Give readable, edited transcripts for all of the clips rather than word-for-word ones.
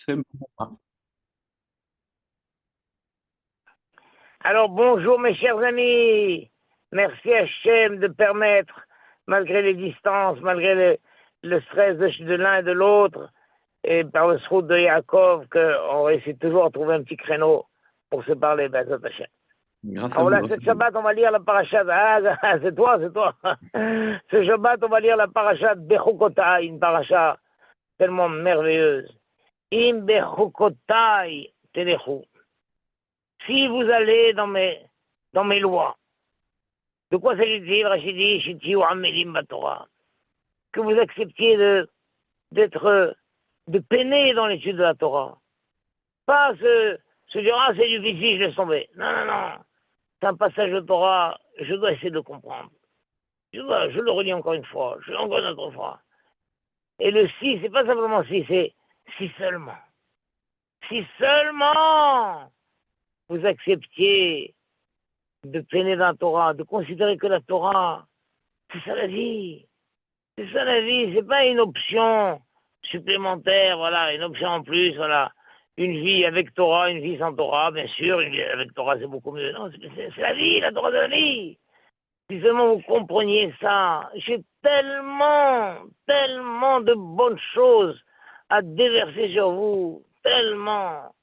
Ah. Alors bonjour mes chers amis, merci Hachem de permettre, malgré les distances, malgré le stress de l'un et de l'autre, et par le route de Yaakov, qu'on réussit toujours à trouver un petit créneau pour se parler, Bezat Hachem. Grâce à Alors vous, là, grâce ce à vous. Shabbat, on va lire la paracha, c'est toi, c'est toi. Ce Shabbat, on va lire la paracha Bechukotai, une paracha tellement merveilleuse. Im Bechukotai Telechu. Si vous allez dans mes lois, de quoi s'agit-il, Rachidi, Shiti ou Amelim Batora? Que vous acceptiez de peiner dans l'étude de la Torah. Pas se dire, ah, c'est difficile, je laisse tomber. Non, non, non. C'est un passage de Torah, je dois essayer de comprendre. Je le relis encore une fois, je l'encore une autre fois. Et le si, c'est pas simplement si, c'est si seulement. Si seulement vous acceptiez de peiner dans la Torah, de considérer que la Torah, c'est ça la vie. C'est ça la vie, c'est pas une option supplémentaire, voilà, une option en plus, voilà. Une vie avec Torah, une vie sans Torah, bien sûr, une vie avec Torah c'est beaucoup mieux. Non, c'est la vie, la Torah de la vie. Si seulement vous compreniez ça, j'ai tellement de bonnes choses à déverser sur vous, tellement.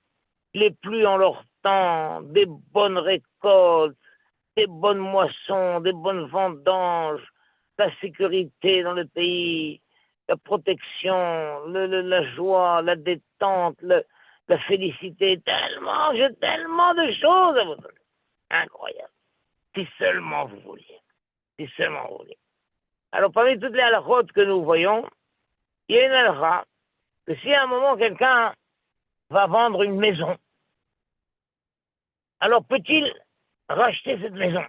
Les pluies en leur temps, des bonnes récoltes, des bonnes moissons, des bonnes vendanges, la sécurité dans le pays, la protection, la joie, la détente, la félicité, j'ai tellement de choses à vous donner. Incroyable. Si seulement vous vouliez. Si seulement vous vouliez. Alors, parmi toutes les halakhot que nous voyons, il y a une halakha que si à un moment quelqu'un va vendre une maison, alors peut-il racheter cette maison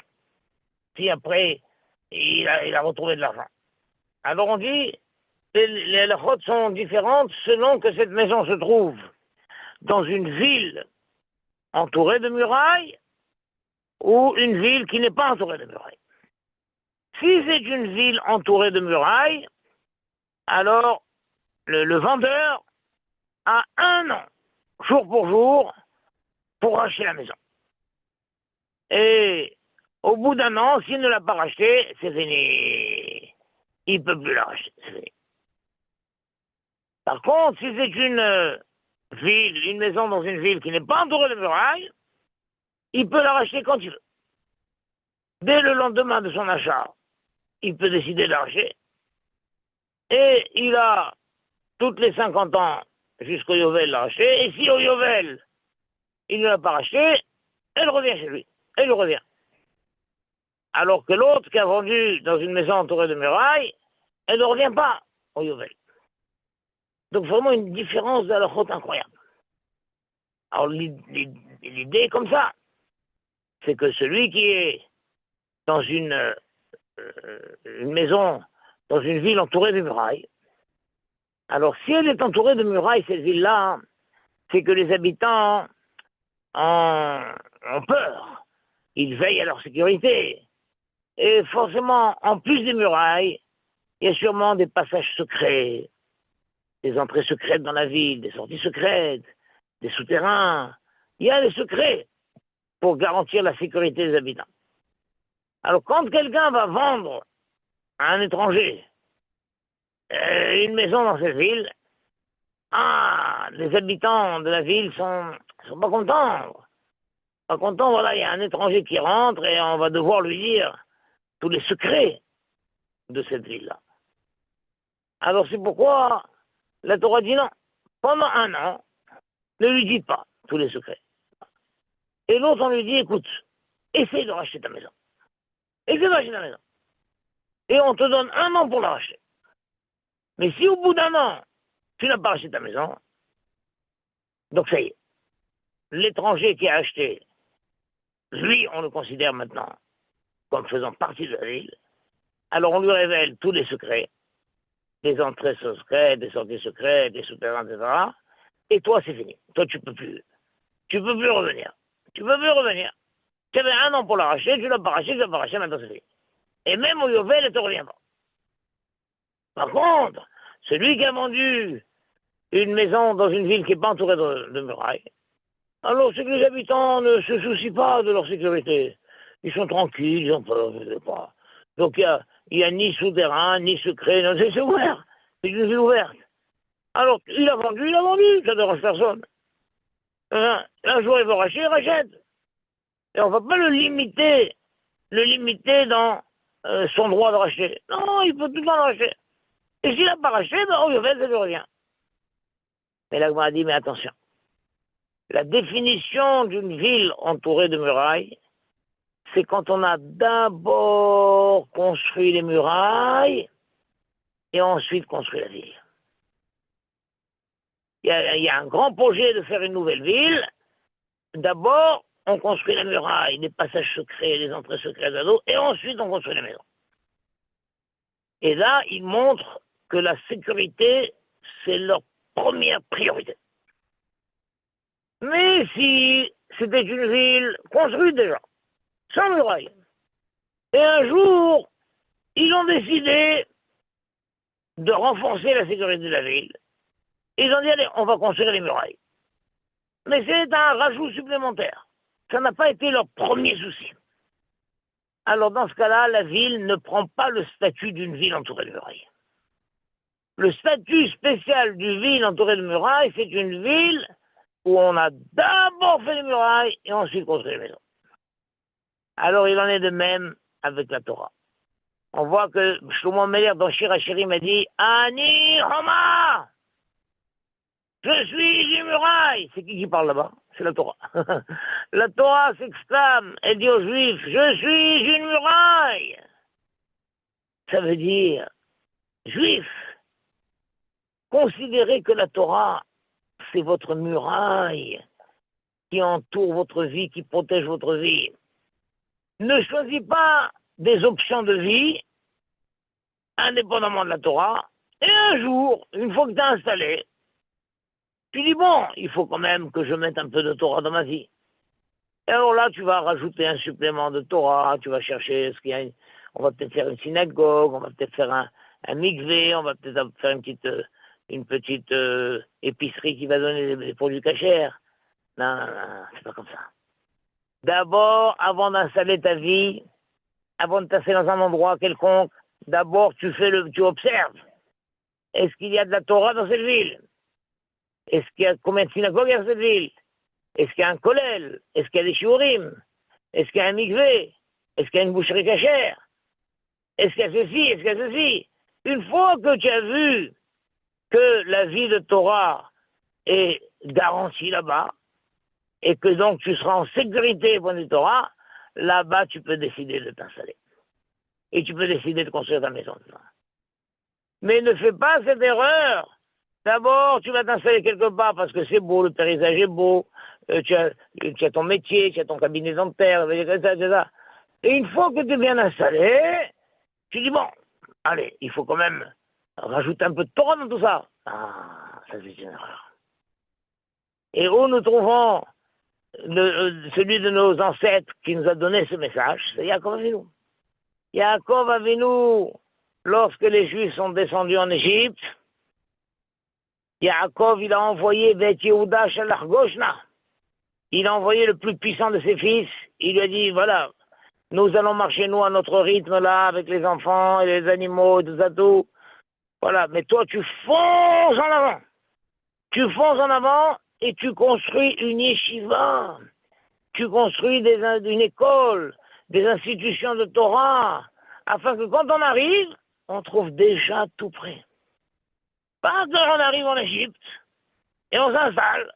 si après il a retrouvé de l'argent? Alors on dit, les halachot sont différentes selon que cette maison se trouve dans une ville entourée de murailles ou une ville qui n'est pas entourée de murailles. Si c'est une ville entourée de murailles, alors le vendeur a un an, jour pour racheter la maison. Et au bout d'un an, s'il ne l'a pas racheté, c'est fini. Il ne peut plus la racheter, c'est fini. Par contre, si c'est une maison dans une ville qui n'est pas entourée de murailles, il peut la racheter quand il veut. Dès le lendemain de son achat, il peut décider de la racheter. Et il a toutes les 50 ans jusqu'au Yovel la racheter. Et si au Yovel, il ne l'a pas racheté, elle revient chez lui. Elle revient. Alors que l'autre qui a vendu dans une maison entourée de murailles, elle ne revient pas au Yovel. Donc vraiment une différence de la faute incroyable. Alors l'idée est comme ça. C'est que celui qui est dans une maison, dans une ville entourée de murailles, alors si elle est entourée de murailles, cette ville-là, c'est que les habitants ont peur. Ils veillent à leur sécurité. Et forcément, en plus des murailles, il y a sûrement des passages secrets, des entrées secrètes dans la ville, des sorties secrètes, des souterrains. Il y a des secrets pour garantir la sécurité des habitants. Alors quand quelqu'un va vendre à un étranger une maison dans cette ville, les habitants de la ville sont pas contents. Pas contents, voilà, il y a un étranger qui rentre et on va devoir lui dire tous les secrets de cette ville-là. Alors c'est pourquoi la Torah dit non. Pendant un an, ne lui dites pas tous les secrets. Et l'autre, on lui dit, écoute, essaye de racheter ta maison. Essaye de racheter ta maison. Et on te donne un an pour la racheter. Mais si au bout d'un an, tu n'as pas racheté ta maison, donc ça y est, l'étranger qui a acheté, lui, on le considère maintenant comme faisant partie de la ville. Alors on lui révèle tous les secrets, des entrées secrètes, des sorties secrètes, des souterrains, etc. Et toi, c'est fini. Toi, tu peux plus. Tu peux plus revenir. Tu peux plus revenir. Tu avais un an pour la racheter, tu l'as pas racheté, tu l'as pas racheté, maintenant c'est fini. Et même au Yovel, elle ne te revient pas. Par contre, celui qui a vendu une maison dans une ville qui n'est pas entourée de murailles, alors c'est que les habitants ne se soucient pas de leur sécurité. Ils sont tranquilles, ils ont peur, je ne sais pas. Donc il y a ni souterrain, ni secret, c'est ouvert. C'est une ville ouverte. Alors, il a vendu, ça ne dérange personne. Un jour, il va racheter, il rachète. Et on ne va pas le limiter dans son droit de racheter. Non, il peut tout le temps le racheter. Et s'il n'a pas racheté, ben, on lui fait, ça lui revient. Mais l'Agma a dit, mais attention. La définition d'une ville entourée de murailles, c'est quand on a d'abord construit les murailles et ensuite construit la ville. Il y a un grand projet de faire une nouvelle ville. D'abord, on construit la muraille, les passages secrets, les entrées secrètes à dos, et ensuite on construit la maison. Et là, ils montrent que la sécurité, c'est leur première priorité. Mais si c'était une ville construite déjà, sans muraille, et un jour, ils ont décidé de renforcer la sécurité de la ville, ils ont dit, allez, on va construire les murailles. Mais c'est un rajout supplémentaire. Ça n'a pas été leur premier souci. Alors dans ce cas-là, la ville ne prend pas le statut d'une ville entourée de murailles. Le statut spécial d'une ville entourée de murailles, c'est une ville où on a d'abord fait les murailles et ensuite construit les maisons. Alors il en est de même avec la Torah. On voit que Shlomo Meler dans Shir HaShirim a dit « Ani Homa » je suis une muraille. C'est qui parle là-bas? C'est la Torah. La Torah s'exclame, elle dit aux Juifs, je suis une muraille. Ça veut dire, Juifs, considérez que la Torah, c'est votre muraille qui entoure votre vie, qui protège votre vie. Ne choisis pas des options de vie indépendamment de la Torah, et un jour, une fois que tu es installé, tu dis, bon, il faut quand même que je mette un peu de Torah dans ma vie. Et alors là, tu vas rajouter un supplément de Torah, tu vas chercher ce qu'il y a. On va peut-être faire une synagogue, on va peut-être faire un mikvé, on va peut-être faire une petite épicerie qui va donner des produits cachers. Non, non, non, c'est pas comme ça. D'abord, avant d'installer ta vie, avant de t'installer dans un endroit quelconque, d'abord tu observes. Est-ce qu'il y a de la Torah dans cette ville? Est-ce qu'il y a combien de synagogues dans cette ville? Est-ce qu'il y a un kollel? Est-ce qu'il y a des shiurim? Est-ce qu'il y a un mikvé? Est-ce qu'il y a une boucherie cachère? Est-ce qu'il y a ceci? Est-ce qu'il y a ceci? Une fois que tu as vu que la vie de Torah est garantie là-bas, et que donc tu seras en sécurité pour du Torah, là-bas tu peux décider de t'installer. Et tu peux décider de construire ta maison. Mais ne fais pas cette erreur. D'abord, tu vas t'installer quelque part parce que c'est beau, le paysage est beau, tu as ton métier, tu as ton cabinet dentaire, etc. Et une fois que tu es bien installé, tu dis, bon, allez, il faut quand même rajouter un peu de Torah dans tout ça. Ah, ça c'est une erreur. Et où nous trouvons celui de nos ancêtres qui nous a donné ce message, c'est Yaakov Avinu. Yaakov Avinu, lorsque les Juifs sont descendus en Égypte, Yaakov, il a envoyé Bet Yehuda Shalach Goshna. Il a envoyé le plus puissant de ses fils. Il lui a dit, voilà, nous allons marcher, nous, à notre rythme, là, avec les enfants et les animaux et tout ça, tout. Voilà, mais toi, tu fonces en avant. Tu fonces en avant et tu construis une yeshiva. Tu construis une école, des institutions de Torah, afin que quand on arrive, on trouve déjà tout prêt. Pas quand on arrive en Égypte, et on s'installe,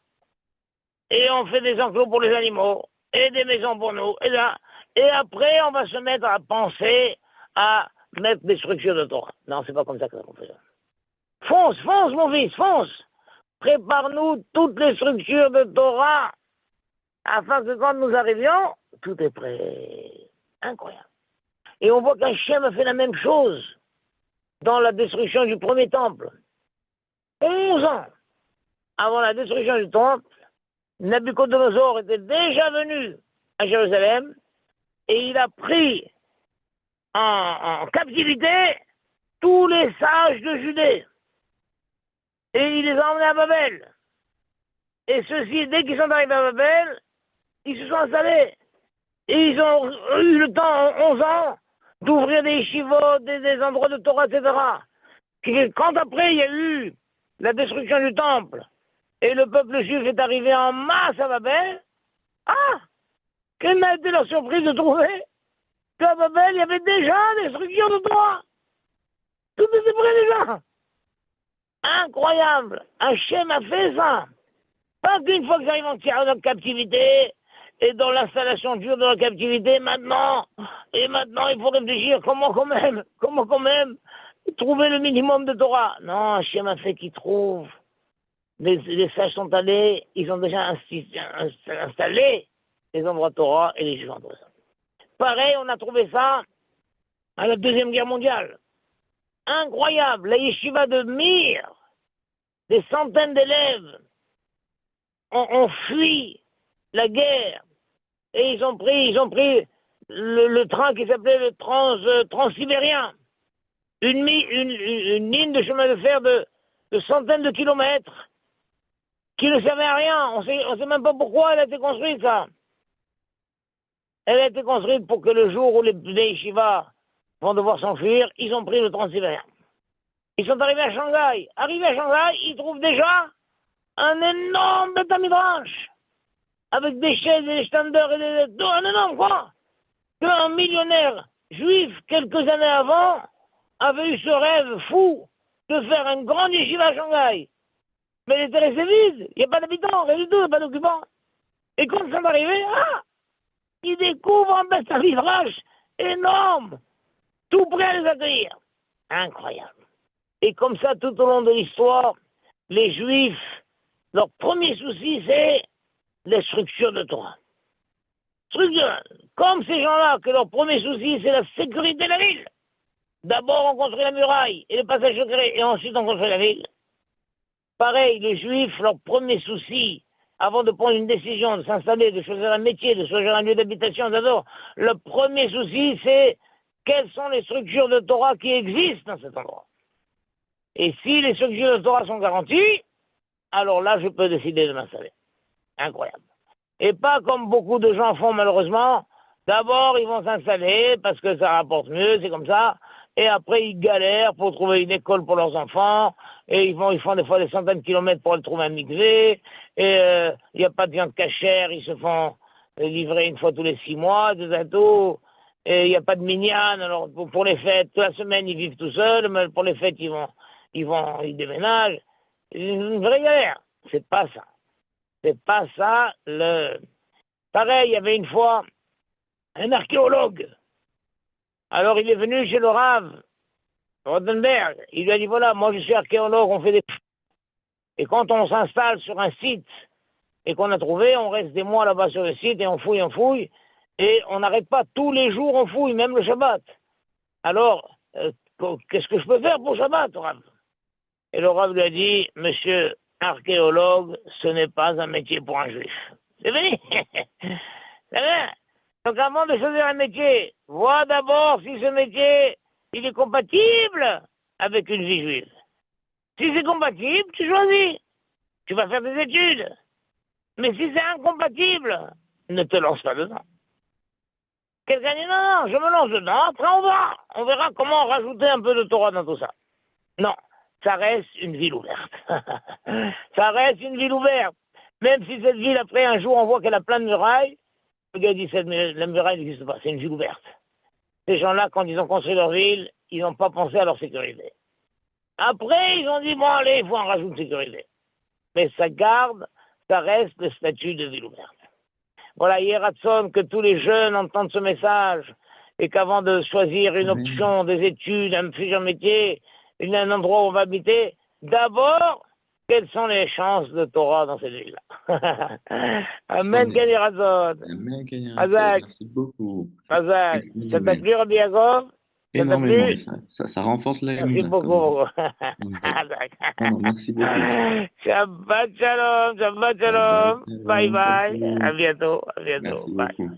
et on fait des enclos pour les animaux, et des maisons pour nous, et après on va se mettre à penser à mettre des structures de Torah. Non, c'est pas comme ça que ça fonctionne. Fonce, mon fils, fonce. Prépare-nous toutes les structures de Torah, afin que quand nous arrivions, tout est prêt. Incroyable. Et on voit qu'Hachem a fait la même chose dans la destruction du premier temple. 11 ans avant la destruction du temple, Nabucodonosor était déjà venu à Jérusalem et il a pris en captivité tous les sages de Judée. et il les a emmenés à Babel. Et ceux-ci, dès qu'ils sont arrivés à Babel, ils se sont installés. Et ils ont eu le temps, en 11 ans, d'ouvrir des yeshivot, des endroits de Torah, etc. Quand après il y a eu la destruction du temple, et le peuple juif est arrivé en masse à Babel, ah, quelle a été leur surprise de trouver qu'à Babel, il y avait déjà des structures de Torah. Tout était prêt déjà. Incroyable. Hachem a fait ça. Pas qu'une fois qu'ils arrivent en captivité, et dans l'installation dure de la captivité, maintenant, il faut réfléchir comment quand même, trouver le minimum de Torah. Non, Hachem a fait qu'ils trouvent. Les sages sont allés, ils ont déjà installé les endroits Torah et les juifs entre eux. Pareil, on a trouvé ça à la Deuxième Guerre mondiale. Incroyable, la yeshiva de Mir, des centaines d'élèves ont fui la guerre et ils ont pris le train qui s'appelait le Transsibérien, une ligne de chemin de fer de centaines de kilomètres qui ne servait à rien. On sait même pas pourquoi elle a été construite, ça. Elle a été construite pour que le jour où les yeshivas vont devoir s'enfuir, ils ont pris le Transsibérien. Ils sont arrivés à Shanghai. Arrivés à Shanghai, ils trouvent déjà un énorme Beth Midrash avec des chaises et des standards et un énorme quoi. Qu'un millionnaire juif, quelques années avant, avait eu ce rêve fou de faire un grand yeshiva à Shanghai. Mais il était resté vide. Il n'y a pas d'habitants, rien du tout, il n'y a pas d'occupants. Et quand ils sont arrivés, ils découvrent un Beth Midrash énorme, tout prêt à les accueillir. Incroyable. Et comme ça, tout au long de l'histoire, les Juifs, leur premier souci, c'est les structures de Torah. Comme ces gens-là, que leur premier souci, c'est la sécurité de la ville. D'abord, on construit la muraille et le passage secret, et ensuite, on construit la ville. Pareil, les Juifs, leur premier souci, avant de prendre une décision, de s'installer, de choisir un métier, de choisir un lieu d'habitation, d'abord, le premier souci, c'est quelles sont les structures de Torah qui existent dans cet endroit. Et si les structures de Torah sont garanties, alors là, je peux décider de m'installer. Incroyable. Et pas comme beaucoup de gens font malheureusement. D'abord, ils vont s'installer parce que ça rapporte mieux, c'est comme ça. Et après, ils galèrent pour trouver une école pour leurs enfants. Et ils font des fois des centaines de kilomètres pour aller trouver un mikvé. Et il n'y a pas de viande cachère, ils se font livrer une fois tous les 6 mois, tout. Et il n'y a pas de minyan. Alors, pour les fêtes, toute la semaine, ils vivent tout seuls. Mais pour les fêtes, ils déménagent. C'est une vraie galère. C'est pas ça. C'est pas ça Pareil, il y avait une fois un archéologue. Alors il est venu chez le Rav Rodenberg. Il lui a dit voilà, moi je suis archéologue, on fait des. Et quand on s'installe sur un site et qu'on a trouvé, on reste des mois là-bas sur le site et on fouille. Et on n'arrête pas, tous les jours on fouille, même le Shabbat. Alors, qu'est-ce que je peux faire pour Shabbat, Rav? Et le Rav lui a dit, monsieur archéologue, ce n'est pas un métier pour un juif. C'est fini. C'est bien. Donc avant de choisir un métier, vois d'abord si ce métier, il est compatible avec une vie juive. Si c'est compatible, tu choisis. Tu vas faire des études. Mais si c'est incompatible, ne te lance pas dedans. Quelqu'un dit non, je me lance dedans, après on verra comment rajouter un peu de Torah dans tout ça. Non. Ça reste une ville ouverte. Ça reste une ville ouverte. Même si cette ville, après, un jour, on voit qu'elle a plein de murailles, le gars dit, la muraille n'existe pas, c'est une ville ouverte. Ces gens-là, quand ils ont construit leur ville, ils n'ont pas pensé à leur sécurité. Après, ils ont dit, bon, allez, il faut en rajouter une sécurité. Mais ça reste le statut de ville ouverte. Voilà, hier à Tson, que tous les jeunes entendent ce message, et qu'avant de choisir une option, des études, un futur métier, un endroit où on va habiter, d'abord, quelles sont les chances de Torah dans cette ville-là? Amen, Ken Yerazon. Amen, Ken Azak. Merci beaucoup. Azak. Ça t'a plu, Rabbi Yaakov? Énormément, ça renforce la Merci beaucoup. Non, merci beaucoup. Shabbat shalom, Shabbat shalom. Bye bye. À bientôt, Merci bye. beaucoup.